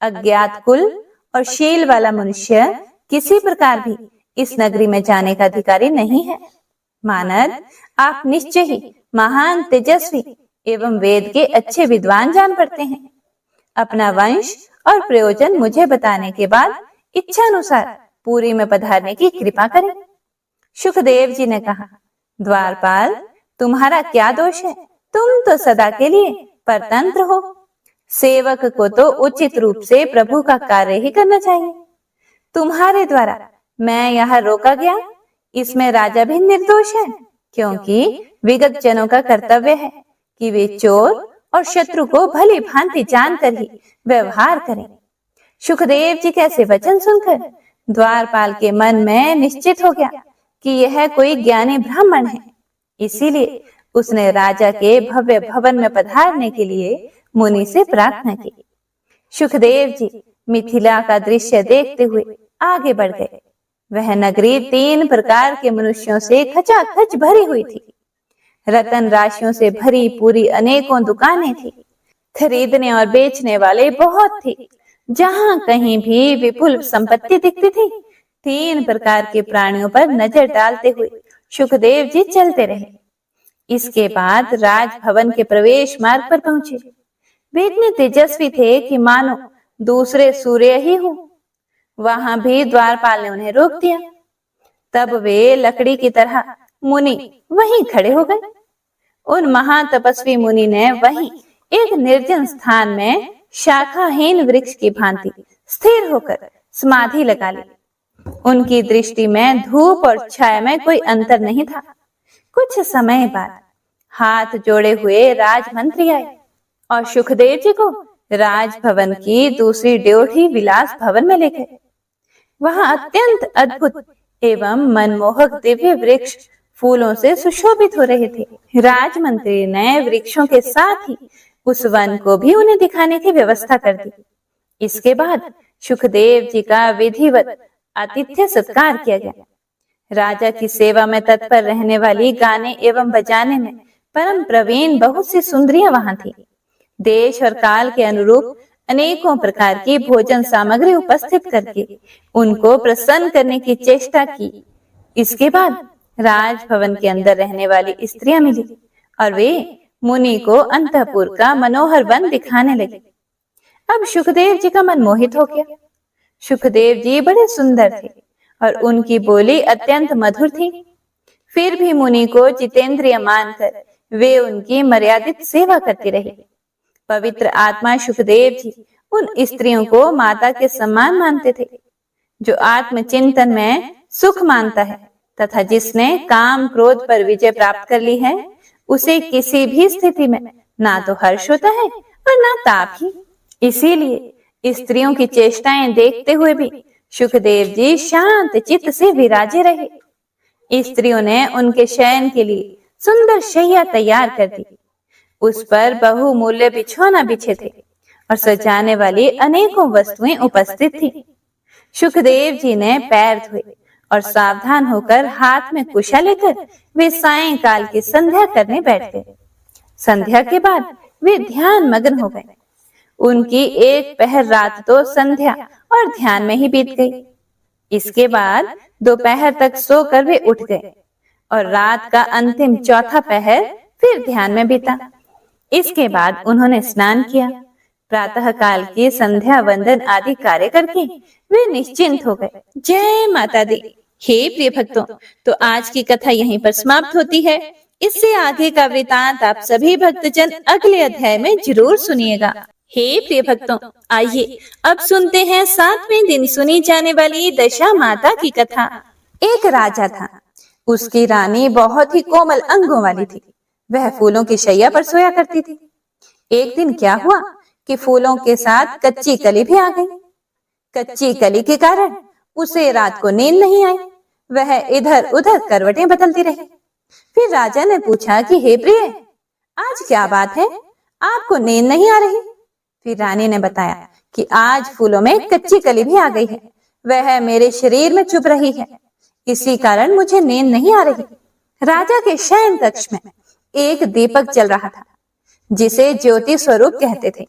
अज्ञात कुल और शील वाला मनुष्य किसी प्रकार भी इस नगरी में जाने का अधिकारी नहीं है। मानद, आप निश्चय ही महान तेजस्वी एवं वेद के अच्छे विद्वान जान पड़ते हैं। अपना वंश और प्रयोजन मुझे बताने के बाद इच्छा अनुसार पुरी में पधारने की कृपा करें। सुखदेव जी ने कहा, द्वारपाल, तुम्हारा क्या दोष है? तुम तो सदा के लिए परतंत्र हो। सेवक को तो उचित रूप से प्रभु का कार्य ही करना चाहिए। तुम्हारे द्वारा मैं यहाँ रोका गया, इसमें राजा भी निर्दोष है, क्योंकि विगत जनों का कर्तव्य है कि वे चोर और शत्रु को भली भांति जानकर ही व्यवहार करें। सुखदेव जी कैसे वचन सुनकर द्वारपाल के मन में निश्चित हो गया कि यह कोई ज्ञानी ब्राह्मण है। इसीलिए उसने राजा के भव्य भवन में पधारने के लिए मुनि से प्रार्थना की। सुखदेव जी मिथिला का दृश्य देखते हुए आगे बढ़ गए। वह नगरी 3 प्रकार के मनुष्यों से खचाखच भरी हुई थी। रतन राशियों से भरी पूरी अनेकों दुकानें थी। खरीदने और बेचने वाले बहुत थे। जहां कहीं भी विपुल संपत्ति दिखती थी। 3 प्रकार के प्राणियों पर नजर डालते हुए सुखदेव जी चलते रहे। इसके बाद राजभवन के प्रवेश मार्ग पर पहुंचे। वे इतने तेजस्वी थे कि मानो दूसरे सूर्य ही हो। वहां भी द्वारपाल ने उन्हें रोक दिया। तब वे लकड़ी की तरह मुनि वहीं खड़े हो गए। उन महातपस्वी मुनि ने वहीं एक निर्जन स्थान में शाखाहीन वृक्ष की भांति स्थिर होकर समाधि लगा ली। उनकी दृष्टि में धूप और छाया में कोई अंतर नहीं था। कुछ समय बाद हाथ जोड़े हुए राजमंत्री आए और सुखदेव जी को राजभवन की दूसरी ड्योढ़ी विलास भवन में ले गए। वहां अत्यंत अद्भुत एवं मनमोहक दिव्य वृक्ष फूलों से सुशोभित हो रहे थे। राजमंत्री ने वृक्षों के साथ ही उस वन को भी उन्हें दिखाने की व्यवस्था कर दी। इसके बाद सुखदेव जी का विधिवत आतिथ्य सत्कार किया गया। राजा की सेवा में तत्पर रहने वाली, गाने एवं बजाने में परम प्रवीण बहुत सी सुंदरियां वहां थी। देश और काल के अनुरूप अनेकों प्रकार की भोजन सामग्री उपस्थित करके उनको प्रसन्न करने की चेष्टा की। इसके बाद राजभवन के अंदर रहने वाली स्त्रियां मिली और वे मुनि को अंतःपुर का मनोहर वन दिखाने लगे। अब सुखदेव जी का मन मोहित हो गया। सुखदेव जी बड़े सुंदर थे और उनकी बोली अत्यंत मधुर थी। फिर भी मुनि को जितेंद्रिय मानकर वे उनकी मर्यादित सेवा करती रही। पवित्र आत्मा सुखदेव जी उन स्त्रियों को माता के समान मानते थे। जो आत्मचिंतन में सुख मानता है तथा जिसने काम क्रोध पर विजय प्राप्त कर ली है, उसे किसी भी स्थिति में ना तो हर्ष होता है और ना ताप ही। इसीलिए स्त्रियों की चेष्टाएं देखते हुए भी सुखदेव जी शांत चित्त से विराजे रहे। स्त्रियों ने उनके शयन के लिए सुंदर शैया तैयार कर दी। उस पर बहुमूल्य बिछौना बिछे थे और सजाने वाली अनेकों वस्तुएं उपस्थित थी। सुखदेव जी ने पैर धोए और सावधान होकर हाथ में कुशा लेकर वे सायंकाल की संध्या करने बैठ गए। संध्या के बाद वे ध्यान मग्न हो गए। उनकी एक पहर रात तो संध्या और ध्यान में ही बीत गई। इसके बाद दोपहर तक सोकर वे उठ गए और रात का अंतिम चौथा पहर फिर ध्यान में बीता। इसके बाद उन्होंने स्नान किया। प्रातः काल की संध्या वंदन आदि कार्य करके वे निश्चिंत हो गए। जय माता दी। हे प्रिय भक्तों, तो आज की कथा यहीं पर समाप्त होती है। इससे आगे का वृतांत आप सभी भक्तजन अगले अध्याय में जरूर सुनिएगा। हे प्रिय भक्तों, आइए अब सुनते हैं 7वें दिन सुनी जाने वाली दशा माता की कथा। एक राजा था। उसकी रानी बहुत ही कोमल अंगों वाली थी। वह फूलों की शैया पर सोया करती थी। एक दिन क्या हुआ कि फूलों के साथ कच्ची कली भी आ गई। कच्ची कली के कारण उसे रात को नींद नहीं आई। वह इधर उधर करवटें बदलती रही। फिर राजा ने पूछा कि हे प्रिय, आज क्या बात है, आपको नींद नहीं आ रही? फिर रानी ने बताया कि आज फूलों में कच्ची कली भी आ गई है। वह मेरे शरीर में चुभ रही है, इसी कारण मुझे नींद नहीं आ रही। राजा के शयन कक्ष में एक दीपक जल रहा था, जिसे ज्योति स्वरूप कहते थे।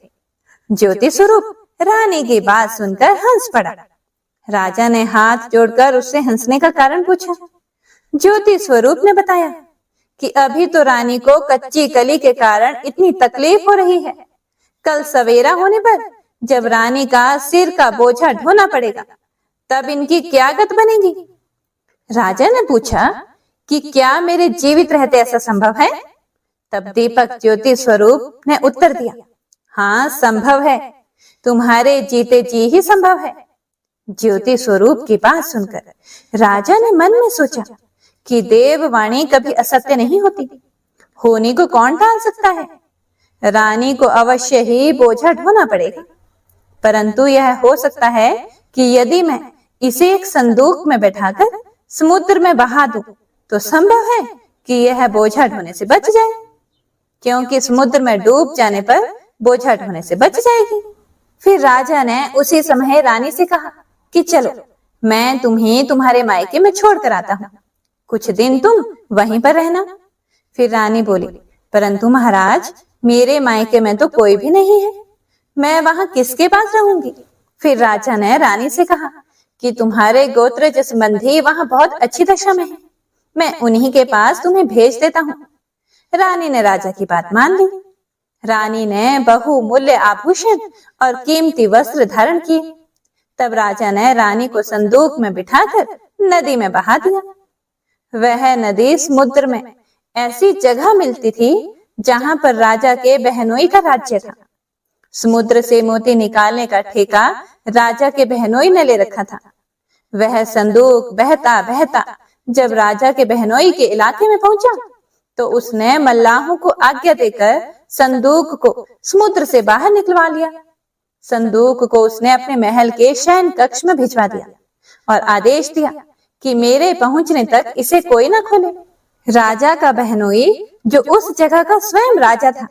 ज्योति स्वरूप रानी की बात सुनकर हंस पड़ा। राजा ने हाथ जोड़कर उससे हंसने का कारण पूछा। ज्योति स्वरूप ने बताया कि अभी तो रानी को कच्ची कली के कारण इतनी तकलीफ हो रही है। कल सवेरा होने पर जब रानी का सिर का बोझा ढोना पड़ेगा, तब इनकी क्या गत बनेगी? राजा ने पूछा कि क्या मेरे जीवित रहते ऐसा संभव है? तब दीपक ज्योति स्वरूप ने उत्तर दिया, हाँ संभव है, तुम्हारे जीते जी ही संभव है। ज्योति स्वरूप की बात सुनकर राजा ने मन में सोचा कि देववाणी कभी असत्य नहीं होती, होने को कौन टाल सकता है। रानी को अवश्य ही बोझा ढोना पड़ेगा, परंतु यह हो सकता है कि यदि मैं इसे एक संदूक में बैठाकर समुद्र में बहा दूं, तो संभव है कि यह बोझा ढोने से बच जाए, क्योंकि समुद्र में डूब जाने पर बोझा ढोने से बच जाएगी। फिर राजा ने उसी समय रानी से कहा कि चलो मैं तुम्हें तुम्हारे मायके में छोड़ कर आता हूँ, कुछ दिन तुम वहीं पर रहना। फिर रानी बोली, परंतु महाराज, मेरे मायके में तो कोई भी नहीं है, मैं वहां किसके पास रहूंगी? फिर राजा ने रानी से कहा कि तुम्हारे गोत्रज संबंधी वहां बहुत अच्छी दशा में है, मैं उन्हीं के पास तुम्हें भेज देता हूँ। रानी ने राजा की बात मान ली। रानी ने बहुमूल्य आभूषण और कीमती वस्त्र धारण किए। तब राजा ने रानी को संदूक में बिठाकर नदी में बहा दिया। वह नदी समुद्र में ऐसी जगह मिलती थी जहां पर राजा के बहनोई का राज्य था। समुद्र से मोती निकालने का ठेका राजा के बहनोई ने ले रखा था। वह संदूक बहता बहता जब राजा के बहनोई के इलाके में पहुंचा, तो उसने मल्लाहों को आज्ञा देकर संदूक को समुद्र से बाहर निकलवा लिया। संदूक को उसने अपने महल के शयन कक्ष में भिजवा दिया और आदेश दिया कि मेरे पहुंचने तक इसे कोई न खोले। राजा का बहनोई, जो उस जगह का स्वयं राजा था,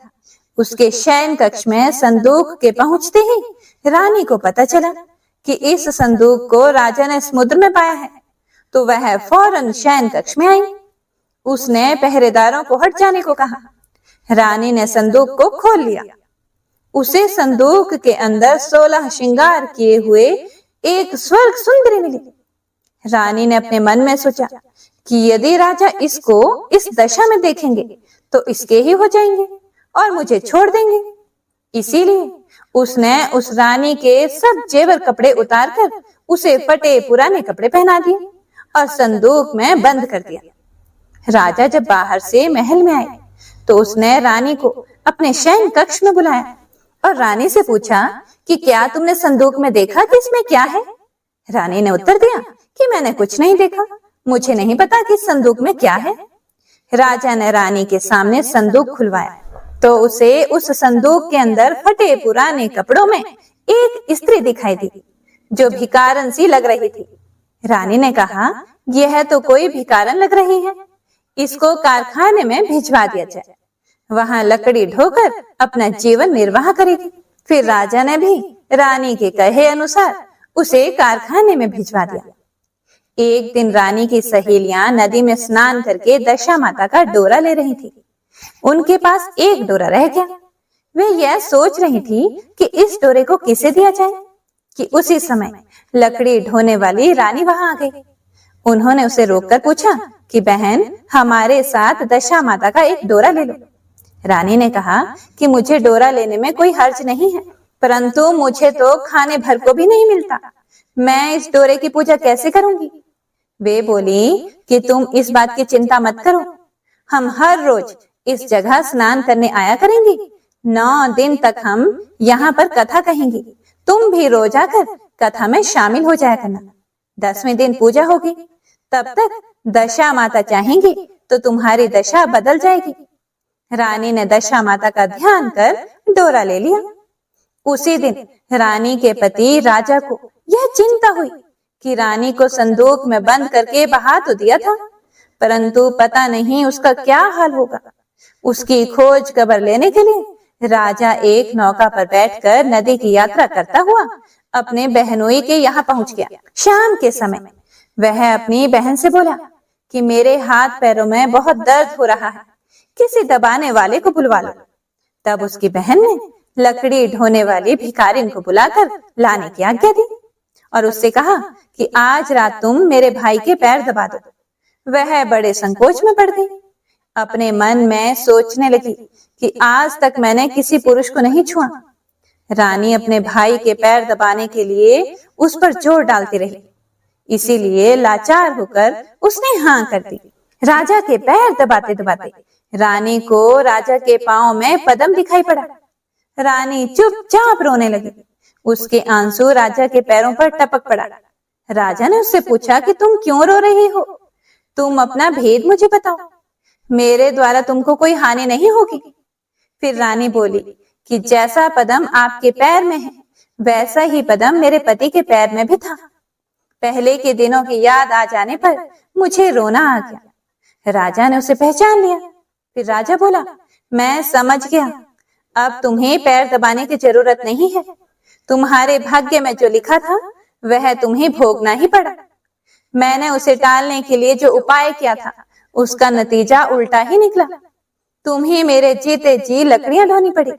उसके शयन कक्ष में संदूक के पहुंचते ही रानी को पता चला कि इस संदूक को राजा ने समुद्र में पाया है, तो वह फौरन शयन कक्ष में आई। उसने पहरेदारों को हट जाने को कहा। रानी ने संदूक को खोल लिया। उसे संदूक के अंदर 16 श्रृंगार किए हुए एक स्वर्ग सुंदरी मिली। रानी ने अपने मन में सोचा कि यदि राजा इसको इस दशा में देखेंगे तो इसके ही हो जाएंगे और मुझे छोड़ देंगे। इसीलिए उसने उस रानी के सब जेवर कपड़े उतारकर उसे फटे पुराने कपड़े पहना दिए और संदूक में बंद कर दिया। राजा जब बाहर से महल में आए तो उसने रानी को अपने शयन कक्ष में बुलाया और रानी से पूछा कि क्या तुमने संदूक में देखा कि इसमें क्या है? रानी ने उत्तर दिया कि मैंने कुछ नहीं देखा, मुझे नहीं पता कि संदूक में क्या है। राजा ने रानी के सामने संदूक खुलवाया तो उसे उस संदूक के अंदर फटे पुराने कपड़ों में एक स्त्री दिखाई दी जो भिखारन सी लग रही थी। रानी ने कहा, यह तो कोई भिखारन लग रही है, इसको कारखाने में भिजवा दिया जाए, वहां लकड़ी ढोकर अपना जीवन निर्वाह करेगी। फिर राजा ने भी रानी के कहे अनुसार उसे कारखाने में भिजवा दिया। एक दिन रानी की सहेलियां नदी में स्नान करके दशा माता का डोरा ले रही थी। उनके पास एक डोरा रह गया। वे यह सोच रही थी कि इस डोरे को किसे दिया जाए कि उसी समय लकड़ी ढोने वाली रानी वहां आ गई। उन्होंने उसे रोककर पूछा कि बहन, हमारे साथ दशा माता का एक डोरा ले लो। रानी ने कहा कि मुझे डोरा लेने में कोई हर्ज नहीं है, परंतु मुझे तो खाने भर को भी नहीं मिलता, मैं इस डोरे की पूजा कैसे करूंगी? वे बोली कि तुम इस बात की चिंता मत करो, हम हर रोज इस जगह स्नान करने आया करेंगे। 9 दिन तक हम यहाँ पर कथा कहेंगे, तुम भी रोज आकर कथा में शामिल हो जाया करना। 10वें दिन पूजा होगी, तब तक दशा माता चाहेंगी तो तुम्हारी दशा बदल जाएगी। रानी ने दशा माता का ध्यान कर डोरा ले लिया। उसी दिन रानी के पति राजा को यह चिंता हुई कि रानी को संदूक में बंद करके बहा तो दिया था, परंतु पता नहीं उसका क्या हाल होगा। उसकी खोज खबर लेने के लिए राजा एक नौका पर बैठकर नदी की यात्रा करता हुआ अपने बहनोई के यहाँ पहुंच गया। शाम के समय वह अपनी बहन से बोला कि मेरे हाथ पैरों में बहुत दर्द हो रहा है, किसी दबाने वाले को बुलवा लो। तब उसकी बहन ने लकड़ी ढोने वाली भिखारिन को बुलाकर लाने की आज्ञा दी और उससे कहा कि आज रात तुम मेरे भाई के पैर दबा दो। वह बड़े संकोच में पड़ गई। अपने मन में सोचने लगी कि आज तक मैंने किसी पुरुष को नहीं छुआ। रानी अपने भाई के पैर दबाने के लिए उस पर जोर डालती रही, इसीलिए लाचार होकर उसने हाँ कर दी। राजा के पैर दबाते दबाते रानी को राजा के पांव में पद्म दिखाई पड़ा। रानी चुपचाप रोने लगी। उसके आंसू राजा के पैरों पर टपक पड़ा। राजा ने उससे पूछा कि तुम क्यों रो रही हो? तुम अपना भेद मुझे बताओ, मेरे द्वारा तुमको कोई हानि नहीं होगी। फिर रानी बोली कि जैसा पद्म आपके पैर में है वैसा ही पद्म मेरे पति के पैर में भी था। पहले के दिनों की याद आ जाने पर मुझे रोना आ गया। राजा ने उसे पहचान लिया। फिर राजा बोला, मैं समझ गया, अब तुम्हें पैर दबाने की जरूरत नहीं है। तुम्हारे भाग्य में जो लिखा था वह तुम्हें भोगना ही पड़ा। मैंने उसे टालने के लिए जो उपाय किया था उसका नतीजा उल्टा ही निकला। तुम्हें मेरे जीते जी लकड़ियां ढोनी पड़ी।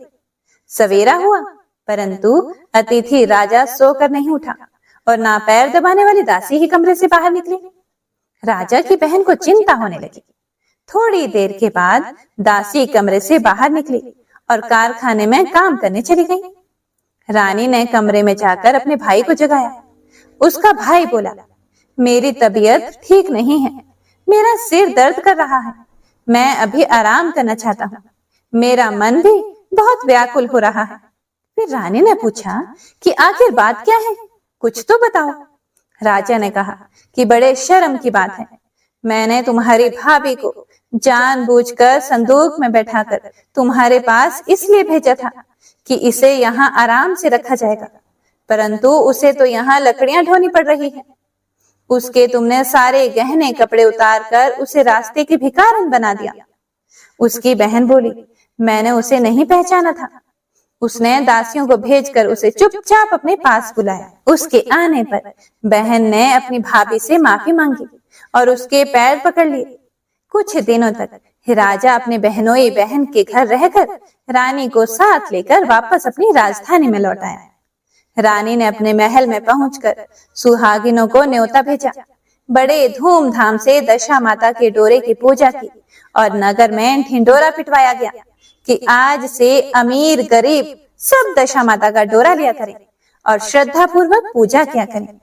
सवेरा हुआ, परंतु अतिथि राजा सोकर नहीं उठा और ना पैर दबाने वाली दासी ही कमरे से बाहर निकली। राजा की बहन को चिंता होने लगी। थोड़ी देर के बाद दासी कमरे से बाहर निकली और कारखाने में काम करने चली गई। रानी ने कमरे में जाकर अपने भाई को जगाया। उसका भाई बोला, मेरी तबीयत ठीक नहीं है, मेरा सिर दर्द कर रहा है, मैं अभी आराम करना चाहता हूँ, मेरा मन भी बहुत व्याकुल हो रहा है। फिर रानी ने पूछा कि आखिर बात क्या है, कुछ तो बताओ। राजा ने कहा कि बड़े शर्म की बात है, मैंने तुम्हारी भाभी को जानबूझकर संदूक में बैठाकर तुम्हारे पास इसलिए भेजा था कि इसे यहाँ आराम से रखा जाएगा, परंतु उसे तो यहाँ लकड़ियां ढोनी पड़ रही है। उसके तुमने सारे गहने कपड़े उतार कर उसे रास्ते की भिखारन बना दिया। उसकी बहन बोली, मैंने उसे नहीं पहचाना था, उसने दासियों को भेजकर उसे चुपचाप अपने पास बुलाया। उसके आने पर बहन ने अपनी भाभी से माफी मांगी और उसके पैर पकड़ लिए। कुछ दिनों तक राजा अपने बहनोई बहन के घर रहकर रानी को साथ लेकर वापस अपनी राजधानी में लौट आया। रानी ने अपने महल में पहुंचकर सुहागिनों को न्योता भेजा। बड़े धूमधाम से दशा माता के डोरे की पूजा की और नगर में ढिंडोरा पिटवाया गया कि आज से अमीर गरीब सब दशा माता का डोरा लिया करें और श्रद्धा पूर्वक पूजा किया करें।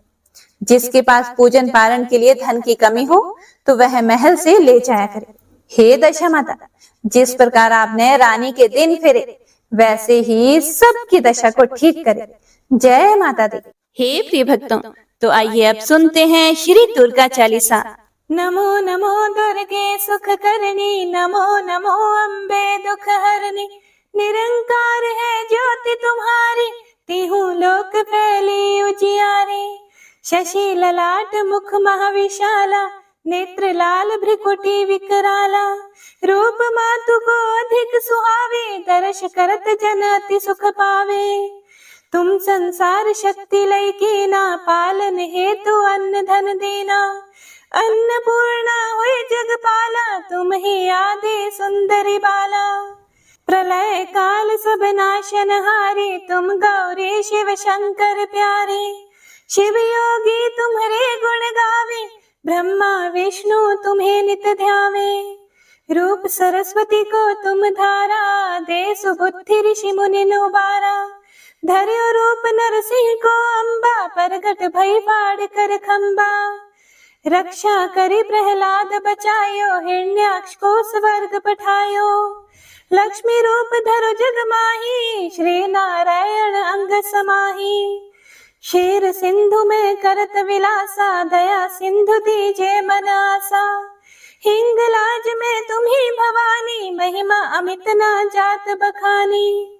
जिसके पास पूजन पारण के लिए धन की कमी हो तो वह महल से ले जाया करे। हे दशा माता, जिस प्रकार आपने रानी के दिन फेरे वैसे ही सबकी दशा को ठीक करे। जय माता दी। हे प्रिय भक्तों, तो आइए अब सुनते हैं श्री दुर्गा चालीसा। नमो नमो दुर्गे सुख करनी, नमो नमो अम्बे दुख हरनी। निरंकार है ज्योति तुम्हारी, तिहु लोक फैली उजियारी। शशि ललाट मुख महाविशाला, नेत्र लाल भ्रिकुटी विकराला। रूप मातु को अधिक सुहावे, दर्श करत जन अति सुख पावे। तुम संसार शक्ति लय कीना, पालन हेतु अन्न धन देना। अन्नपूर्णा हुई जगपाला, तुम ही आदि सुंदरी बाला। प्रलय काल सब नाशन हारे, तुम गौरी शिव शंकर प्यारे। शिव योगी तुम्हारे गुण गावे, ब्रह्मा विष्णु तुम्हें नित ध्यावे। रूप सरस्वती को तुम धारा, दे सुबुद्धि ऋषि मुनि नुबारा। धर्यो रूप नरसिंह को अम्बा, प्रगट भई फाड़ कर खंबा। रक्षा करी प्रहलाद बचायो, हिरण्याक्ष को स्वर्ग पठायो। लक्ष्मी रूप धरो जग माही, श्री नारायण अंग समाही। शेर सिंधु में करत विलासा, दया सिंधु दीजे मन आसा। हिंगलाज में तुम्ही भवानी, महिमा अमित ना जात बखानी।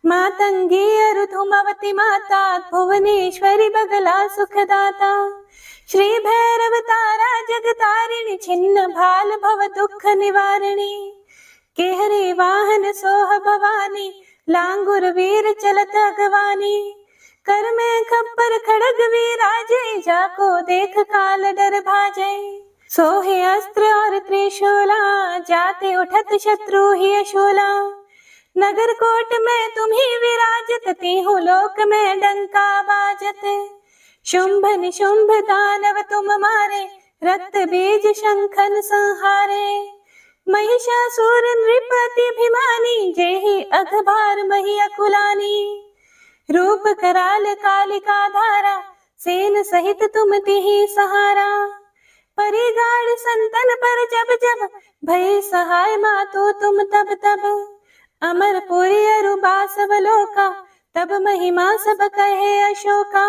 मातंगी अरुधुमवती माता, भुवनेश्वरी बगला सुखदाता। श्री भैरव तारा जगतारिणी, छिन्न भाल भव दुख निवारिणी। केहरे वाहन सोह भवानी, लांगुर वीर चलत अगवानी। कर में खप्पर खड़ग विराजे, जाको देख काल डर भाजे। सोहे अस्त्र और त्रिशूला, जाते उठत शत्रु ही शूला। नगर कोट में तुम ही विराजत, तीहु लोक में डंका बाजत। शुंभ निशुंभ दानव तुम मारे, रक्त बीज शंखन संहारे। महिषासुर नृपति अभिमानी, जेहि अघभार मही अकुलानी। रूप कराल कालिका धारा, सेन सहित तुम तिहि सहारा। परिगाड़ संतन पर जब जब, भय सहाय मातो तुम तब तब। अमरपुरी अरु बासवलोका, तब महिमा सब कहे अशोका।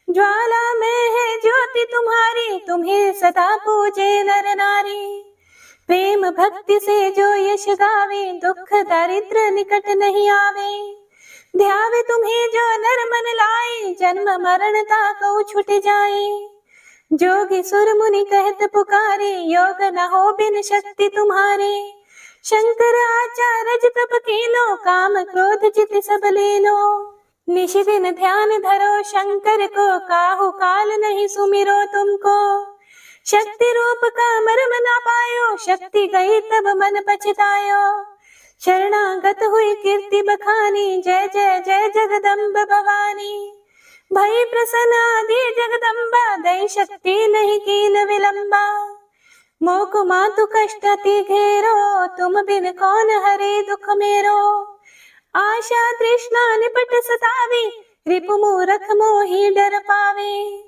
ज्वाला में है ज्योति तुम्हारी, तुम्हें सदा पूजे नर नारी। प्रेम भक्ति से जो यश गावे, दुख दारिद्र निकट नहीं आवे। ध्यावे तुम्हें जो नर मन लाए, जन्म मरण ताको छुट जाए। जोगी सुर मुनि कहत पुकारे, योग न हो बिन शक्ति तुम्हारे। शंकर आचार्य तप कीनो, काम क्रोध जित सब लेनो। निश दिन ध्यान धरो शंकर को, काहू काल नहीं सुमिरो तुमको। शक्ति रूप का मर्म ना पायो, शक्ति गई तब मन पछतायो। शरणागत हुई कीर्ति बखानी, जय जय जय जगदम्ब भवानी। भई प्रसन्न आदि जगदम्बा, दई शक्ति नहीं कीन विलंबा। मोको मातु कष्ट अति घेरो, तुम बिन कौन हरे दुख मेरो। आशा तृष्णा निपट सतावी, रिपु मूरख मोहि डर पावे।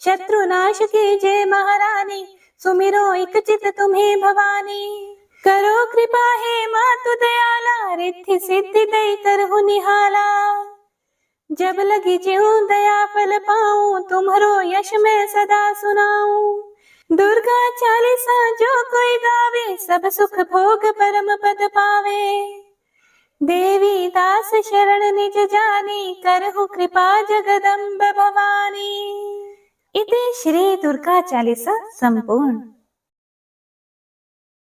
शत्रु नाश कीजे महारानी, सुमिरो एक चित तुम्हें भवानी। करो कृपा हे मातु दयाला, रिद्धि सिद्धि दई करहु निहाला। जब लगी ज्यों दया फल पाऊं, तुम्हरो यश मैं सदा सुनाऊं। दुर्गा चालीसा जो कोई गावे, सब सुख भोग परम पद पावे। देवी दास शरण निज जानी, करहु कृपा जगदम्ब भवानी। इति श्री दुर्गा चालीसा संपूर्ण।